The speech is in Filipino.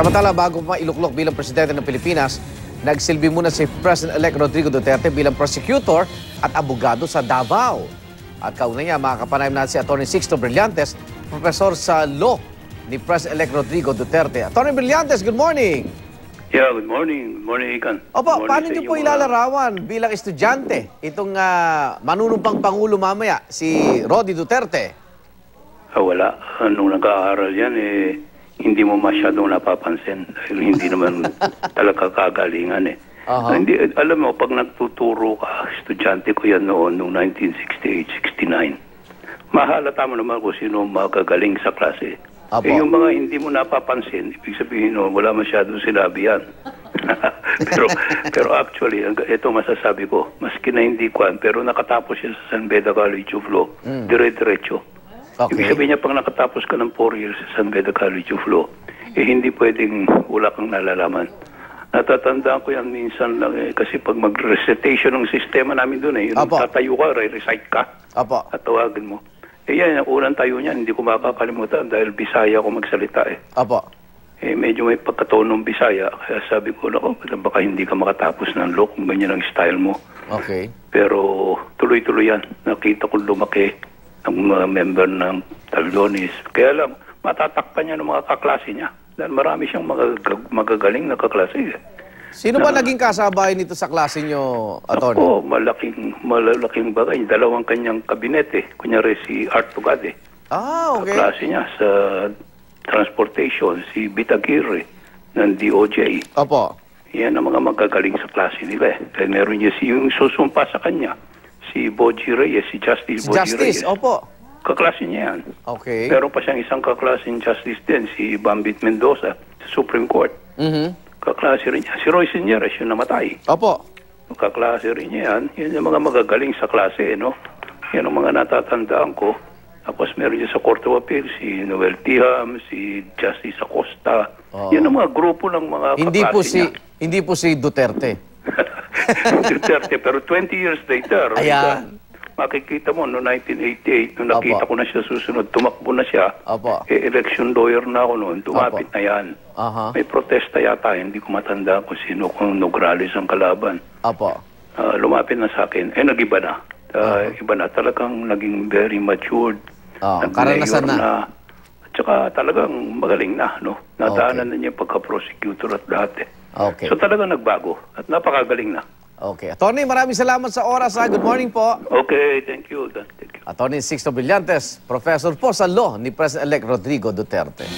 Samantala, bago pa iluklok bilang presidente ng Pilipinas, nagsilbi muna si President-elect Rodrigo Duterte bilang prosecutor at abogado sa Davao. At kauna niya, makakapanayam natin si Atty. Sixto Brillantes, profesor sa law ni President-elect Rodrigo Duterte. Atty. Brillantes, good morning! Yeah, good morning. Good morning, Ikan. Opo, paano niyo po ilalarawan bilang estudyante itong manunumpang Pangulo mamaya, si Rodi Duterte? Wala. Nung nag-aaral yan, hindi mo masyadong napapansin. Dahil hindi naman talaga kagalingan Hindi, alam mo, pag nagtuturo ka, estudyante ko yan noon, noong 1968-69, mahalata mo naman kung sino magagaling sa klase. Yung mga hindi mo napapansin, ibig sabihin wala masyadong sinabi yan. pero actually, ito masasabi ko, maski na hindi kwan, pero nakatapos siya sa San Beda College of Law, dire-diretso. Ibig sabihin niya, pag nakatapos ka ng 4 years sa San Beda College of Law, hindi pwedeng wala kang nalalaman. Natatandaan ko yan minsan lang kasi pag mag-recitation ng sistema namin doon yung tatayo ka, re-recite ka, at tawagin mo. Yan, yung unang tayo niyan, hindi ko makakalimutan dahil Bisaya ako magsalita medyo may pagkatonong Bisaya, kaya sabi ko, baka hindi ka makatapos ng law kung ganyan ang style mo. Pero tuloy-tuloy yan. Nakita ko lumaki ang mga member ng Taldones. Kaya lang, matatakpan niya ng mga kaklase niya. Dahil marami siyang magagaling na kaklase. Sino ba naging kasabay nito sa klase niyo, Atty.? Ako, malaking bagay. Dalawang kanyang kabinete. Kunyari si Art Tugade. Kaklase niya sa transportation, si Bitaguirre ng DOJ. Yan ang mga magagaling sa klase nila. Kaya meron niya yung susumpa sa kanya. Si Boji Reyes, si Justice Boji Reyes. Kaklase niya yan. Meron pa siyang isang kaklaseng justice din, si Bambit Mendoza, sa Supreme Court. Kaklase rin niya. Si Roy Señores, yung namatay. Kaklase rin niya yan. Yan yung mga magagaling sa klase, Yan ang mga natatandaan ko. Tapos meron niya sa Court of Appeal, si Noel Tiham, si Justice Acosta. Yan ang mga grupo ng mga kaklase niya. Hindi po si Duterte. Duterte, pero 20 years later, makikita mo, no 1988, nung nakita ko na siya susunod, tumakbo na siya. Election lawyer na ako noon, tumapit na yan. May protesta yata, hindi ko matanda kung sino, kung Nograles ang kalaban. Lumapit na sa akin, nag-iba na. Iba na, talagang naging very matured. Karanasan na. At saka talagang magaling na, Nataanan na niya pagka-prosecutor at lahat So talagang nagbago at napakagaling na. Attorney, maraming salamat sa oras. Good morning po. Thank you. Attorney Sixto Brillantes, professor po sa law ni President-elect Rodrigo Duterte.